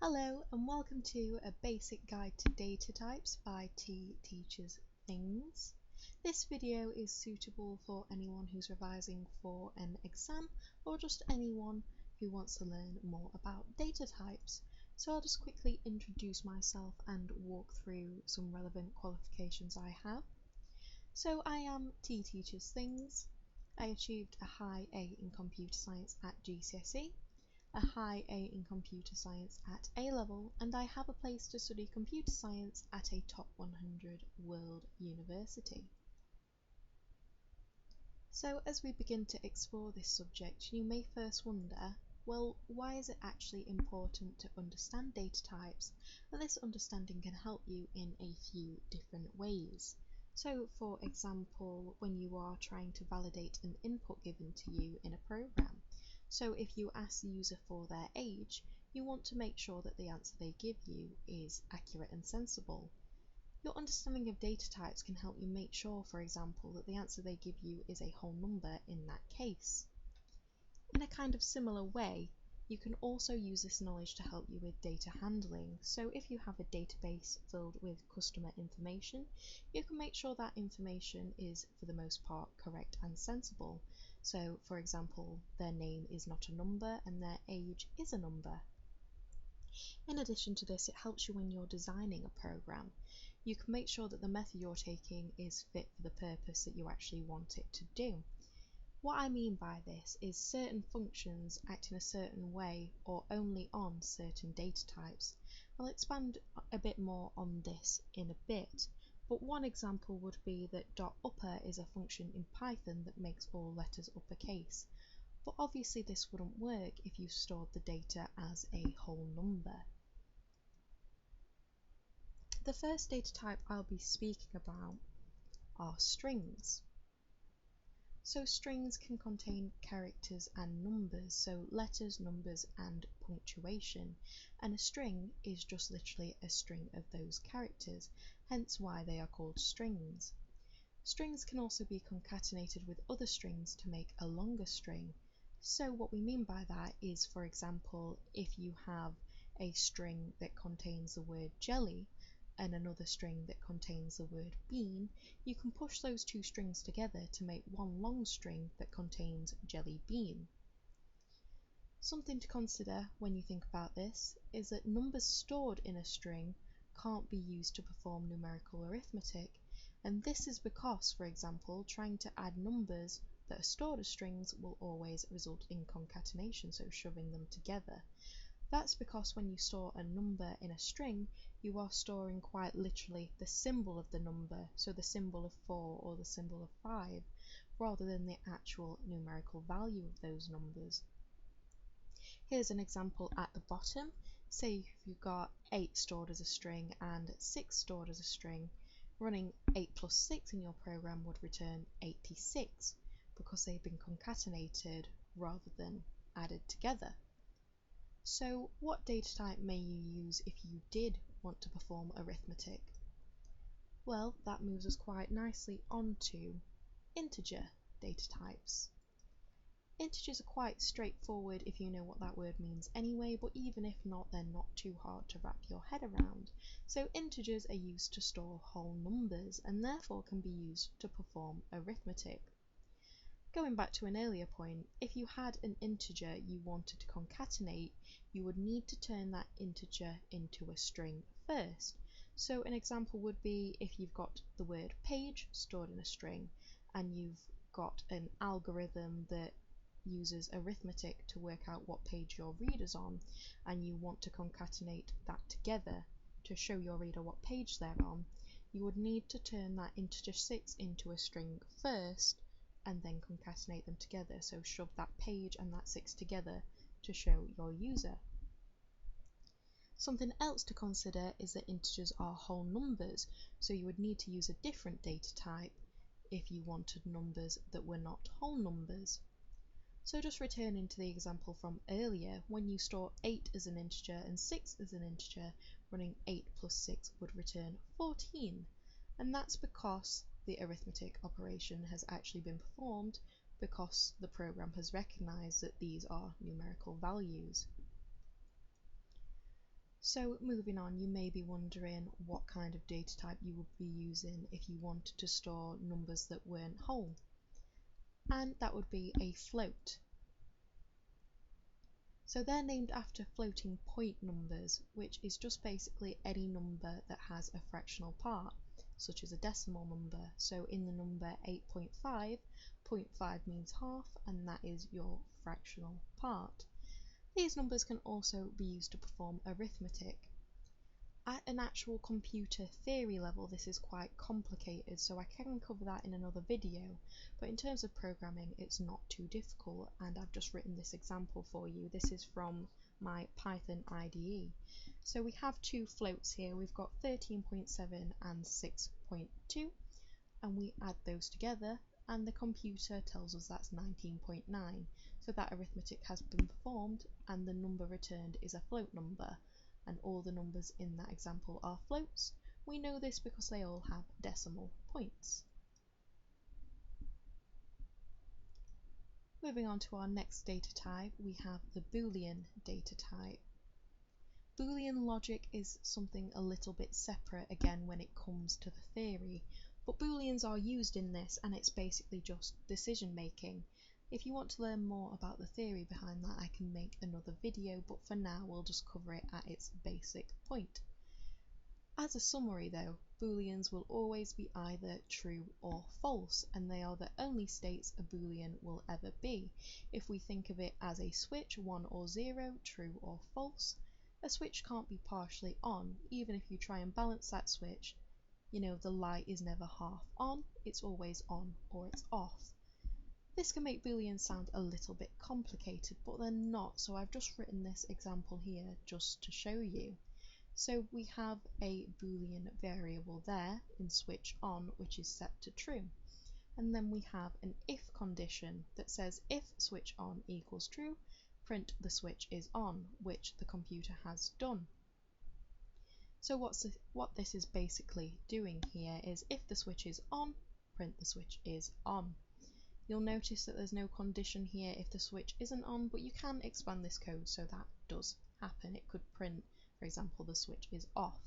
Hello and welcome to a basic guide to data types by T Teaches Things. This video is suitable for anyone who's revising for an exam or just anyone who wants to learn more about data types. So I'll just quickly introduce myself and walk through some relevant qualifications I have. So I am T Teaches Things. I achieved a high A in computer science at GCSE, a high A in computer science at A-level, and I have a place to study computer science at a top 100 world university. So as we begin to explore this subject, you may first wonder, well, why is it actually important to understand data types? And this understanding can help you in a few different ways. So for example, when you are trying to validate an input given to you in a program. So if you ask the user for their age, you want to make sure that the answer they give you is accurate and sensible. Your understanding of data types can help you make sure, for example, that the answer they give you is a whole number in that case. In a kind of similar way, you can also use this knowledge to help you with data handling. So if you have a database filled with customer information, you can make sure that information is, for the most part, correct and sensible. So, for example, their name is not a number and their age is a number. In addition to this, it helps you when you're designing a program. You can make sure that the method you're taking is fit for the purpose that you actually want it to do. What I mean by this is certain functions act in a certain way or only on certain data types. I'll expand a bit more on this in a bit, but one example would be that .upper is a function in Python that makes all letters uppercase. But obviously this wouldn't work if you stored the data as a whole number. The first data type I'll be speaking about are strings. So strings can contain characters and numbers, so letters, numbers and punctuation, and a string is just literally a string of those characters, hence why they are called strings. Strings can also be concatenated with other strings to make a longer string. So what we mean by that is, for example, if you have a string that contains the word jelly and another string that contains the word bean, you can push those two strings together to make one long string that contains jelly bean. Something to consider when you think about this is that numbers stored in a string can't be used to perform numerical arithmetic, and this is because, for example, trying to add numbers that are stored as strings will always result in concatenation, so shoving them together. That's because when you store a number in a string, you are storing quite literally the symbol of the number, so the symbol of 4 or the symbol of 5, rather than the actual numerical value of those numbers. Here's an example at the bottom. Say if you've got 8 stored as a string and 6 stored as a string, running 8 plus 6 in your program would return 86 because they've been concatenated rather than added together. So what data type may you use if you did want to perform arithmetic? Well, that moves us quite nicely onto integer data types. Integers are quite straightforward if you know what that word means anyway, but even if not, they're not too hard to wrap your head around. So integers are used to store whole numbers and therefore can be used to perform arithmetic. Going back to an earlier point, if you had an integer you wanted to concatenate, you would need to turn that integer into a string first. So an example would be if you've got the word page stored in a string and you've got an algorithm that uses arithmetic to work out what page your reader's on, and you want to concatenate that together to show your reader what page they're on, you would need to turn that integer 6 into a string first and then concatenate them together, so shove that page and that 6 together to show your user. Something else to consider is that integers are whole numbers, so you would need to use a different data type if you wanted numbers that were not whole numbers. So just returning to the example from earlier, when you store 8 as an integer and 6 as an integer, running 8 plus 6 would return 14, and that's because the arithmetic operation has actually been performed because the program has recognized that these are numerical values. So moving on, you may be wondering what kind of data type you would be using if you wanted to store numbers that weren't whole. And that would be a float. So they're named after floating point numbers, which is just basically any number that has a fractional part, such as a decimal number. So in the number 8.5, 0.5 means half, and that is your fractional part. These numbers can also be used to perform arithmetic. At an actual computer theory level, this is quite complicated, so I can cover that in another video, but in terms of programming, it's not too difficult, and I've just written this example for you. This is from my Python IDE. So we have two floats here. We've got 13.7 and 6.2, and we add those together, and the computer tells us that's 19.9. So that arithmetic has been performed, and the number returned is a float number. And all the numbers in that example are floats. We know this because they all have decimal points. Moving on to our next data type, we have the Boolean data type. Boolean logic is something a little bit separate again when it comes to the theory, but Booleans are used in this, and it's basically just decision making. If you want to learn more about the theory behind that, I can make another video, but for now we'll just cover it at its basic point. As a summary though, Booleans will always be either true or false, and they are the only states a Boolean will ever be. If we think of it as a switch, 1 or 0, true or false, a switch can't be partially on. Even if you try and balance that switch, you know the light is never half on, it's always on or it's off. This can make Booleans sound a little bit complicated, but they're not, so I've just written this example here just to show you. So we have a Boolean variable there in switch on, which is set to true. And then we have an if condition that says if switch on equals true, print the switch is on, which the computer has done. So what this is basically doing here is if the switch is on, print the switch is on. You'll notice that there's no condition here if the switch isn't on, but you can expand this code so that does happen. It could print, for example, the switch is off.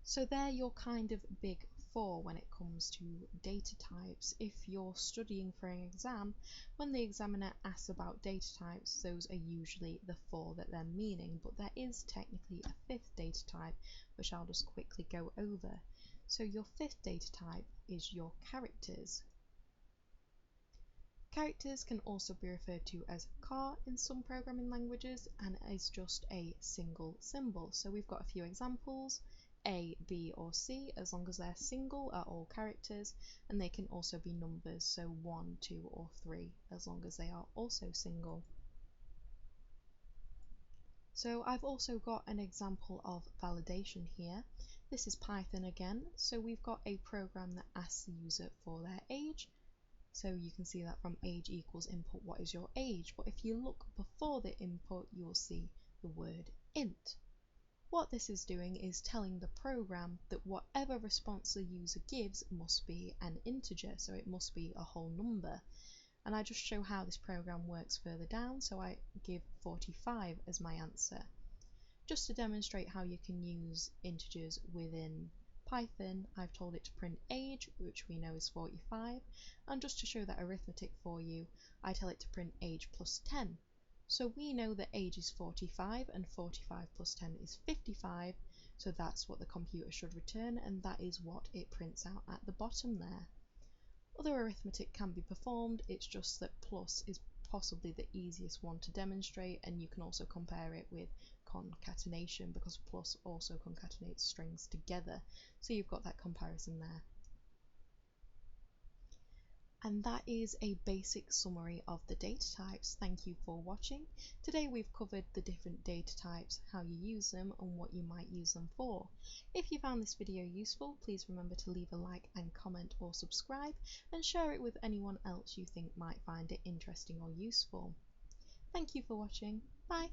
So they're your kind of big four when it comes to data types. If you're studying for an exam, when the examiner asks about data types, those are usually the four that they're meaning, but there is technically a fifth data type, which I'll just quickly go over. So your fifth data type is your characters. Characters can also be referred to as char in some programming languages, and is just a single symbol. So we've got a few examples. A, B or C, as long as they're single, are all characters, and they can also be numbers, so 1, 2 or 3, as long as they are also single. So I've also got an example of validation here. This is Python again, so we've got a program that asks the user for their age. So you can see that from age equals input, what is your age? But if you look before the input, you'll see the word int. What this is doing is telling the program that whatever response the user gives must be an integer, so it must be a whole number. And I just show how this program works further down, so I give 45 as my answer. Just to demonstrate how you can use integers within Python, I've told it to print age, which we know is 45, and just to show that arithmetic for you, I tell it to print age plus 10. So we know that age is 45, and 45 plus 10 is 55, so that's what the computer should return, and that is what it prints out at the bottom there. Other arithmetic can be performed, it's just that plus is possibly the easiest one to demonstrate, and you can also compare it with concatenation because plus also concatenates strings together, so you've got that comparison there. And that is a basic summary of the data types. Thank you for watching. Today we've covered the different data types, how you use them and what you might use them for. If you found this video useful, please remember to leave a like and comment or subscribe, and share it with anyone else you think might find it interesting or useful. Thank you for watching. Bye!